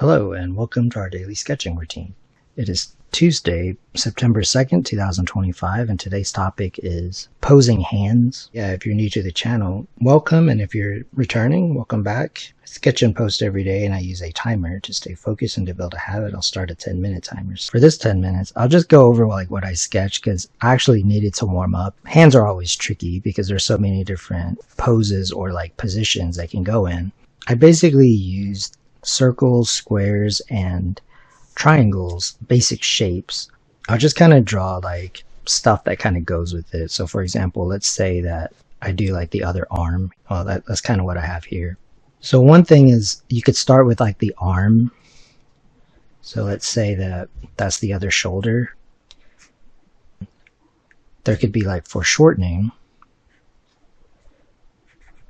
Hello and welcome to our daily sketching routine. It is Tuesday, September 2nd, 2025, and today's topic is posing hands. Yeah, if you're new to the channel, welcome, and if you're returning, welcome back. I sketch and post every day, and I use a timer to stay focused and to build a habit. I'll start a 10-minute timer. For this 10 minutes, I'll just go over what I sketched because I actually needed to warm up. Hands are always tricky because there's so many different poses or positions they can go in. I basically used circles, squares, and triangles, basic shapes. I'll just kind of draw stuff that kind of goes with it. So for example, let's say that I do the other arm. Well, that's kind of what I have here. So one thing is you could start with the arm. So let's say that that's the other shoulder. There could be foreshortening,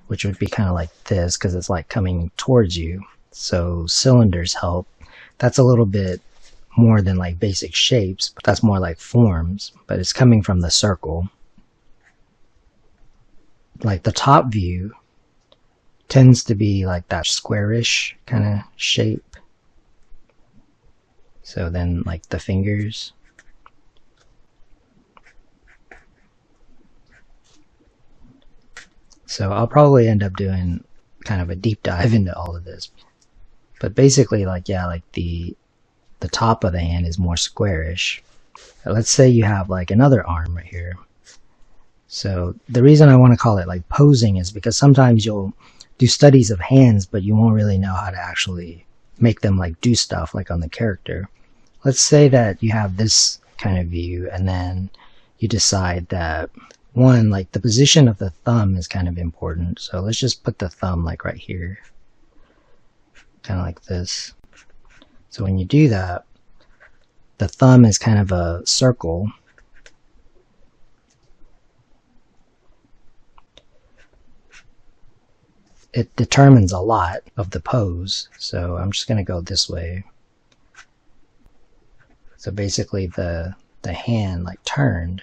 which would be kind of like this because it's coming towards you. So cylinders help. That's a little bit more than basic shapes, but that's more like forms, but it's coming from the circle. The top view tends to be that squarish kind of shape. So then the fingers. So I'll probably end up doing kind of a deep dive into all of this. But basically, the top of the hand is more squarish. Let's say you have another arm right here. So the reason I want to call it posing is because sometimes you'll do studies of hands, but you won't really know how to actually make them do stuff on the character. Let's say that you have this kind of view, and then you decide that one, the position of the thumb is kind of important. So let's just put the thumb right here. Kind of like this. So when you do that, the thumb is kind of a circle. It determines a lot of the pose. So I'm just going to go this way. So basically the hand turned.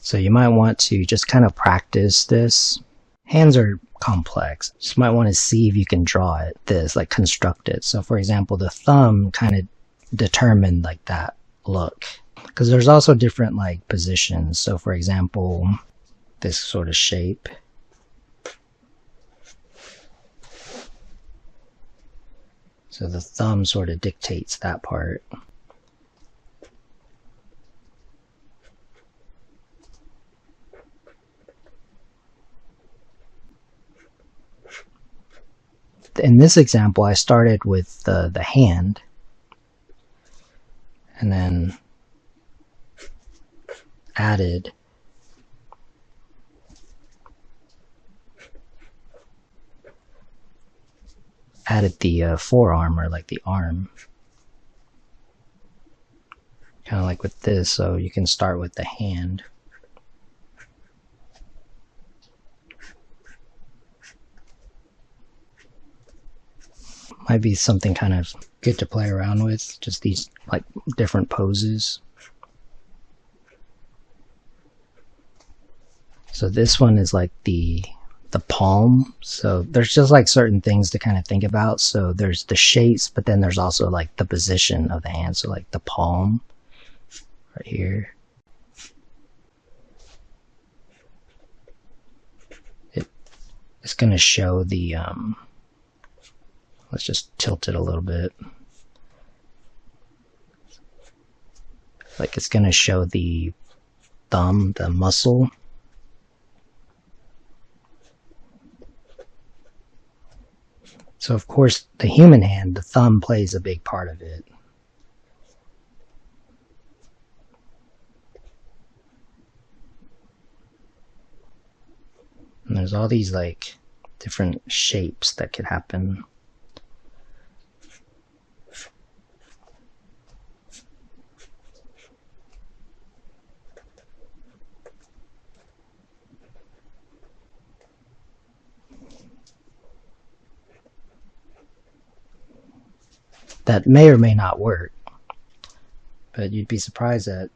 So you might want to just kind of practice this. Hands are complex. You just might want to see if you can draw it, construct it. So for example, the thumb kind of determined that look. Because there's also different positions. So for example, this sort of shape. So the thumb sort of dictates that part. In this example, I started with the hand, and then added the forearm, or the arm, kind of with this. So you can start with the hand. Might be something kind of good to play around with, just these different poses. So this one is the palm. So there's just certain things to kind of think about. So there's the shapes, but then there's also the position of the hand. So the palm right here. It's going to show the let's just tilt it a little bit. It's going to show the thumb, the muscle. So of course, the human hand, the thumb plays a big part of it. And there's all these different shapes that could happen. That may or may not work, but you'd be surprised at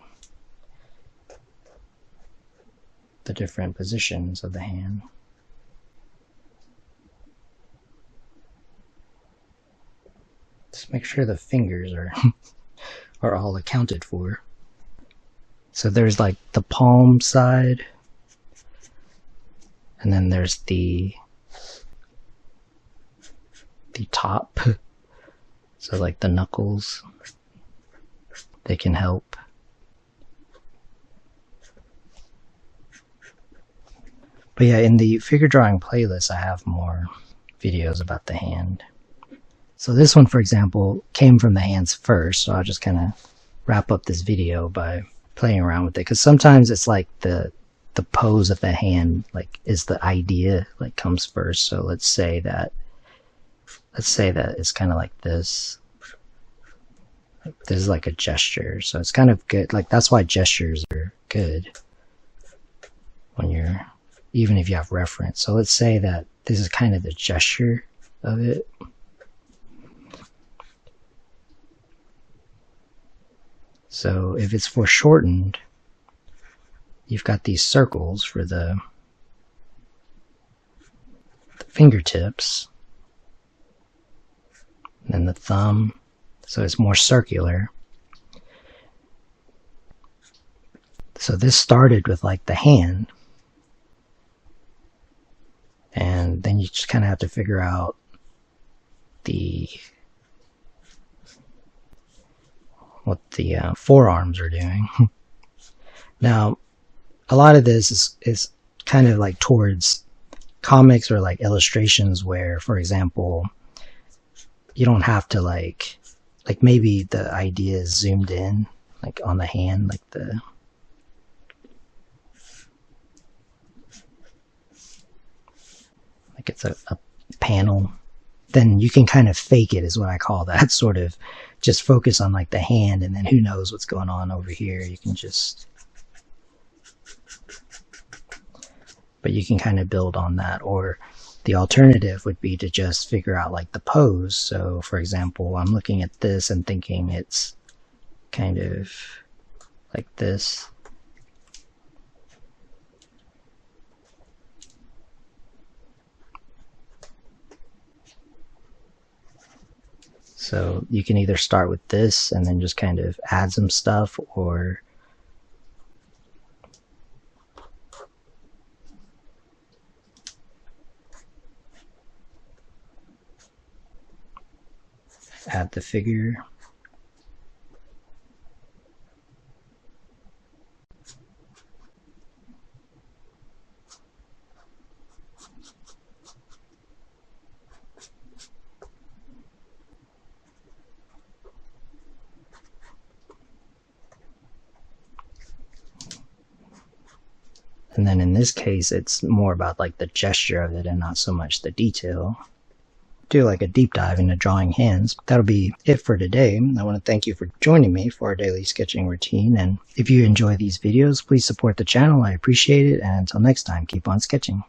the different positions of the hand. Just make sure the fingers are are all accounted for. So there's like the palm side, and then there's the top. So like the knuckles, they can help. But yeah, in the figure drawing playlist, I have more videos about the hand. So this one, for example, came from the hands first, so I'll just kind of wrap up this video by playing around with it, because sometimes it's like the pose of the hand like is the idea, like comes first. So let's say that it's kind of like this. This is like a gesture, so it's kind of good. Like that's why gestures are good when you're, even if you have reference. So let's say that this is kind of the gesture of it. So if it's foreshortened, you've got these circles for the fingertips, and then the thumb, so it's more circular. So this started with like the hand, and then you just kind of have to figure out what the forearms are doing. Now, a lot of this is kind of like towards comics or like illustrations where, for example, you don't have to like maybe the idea is zoomed in like on the hand, like it's a panel. Then you can kind of fake it, is what I call that. Sort of just focus on like the hand, and then who knows what's going on over here. You can just, but you can kind of build on that. Or the alternative would be to just figure out like the pose. So for example, I'm looking at this and thinking it's kind of like this. So you can either start with this and then just kind of add some stuff, or add the figure. And then in this case, it's more about like the gesture of it and not so much the detail. Do like a deep dive into drawing hands. That'll be it for today. I want to thank you for joining me for our daily sketching routine. And if you enjoy these videos, please support the channel. I appreciate it. And until next time, keep on sketching.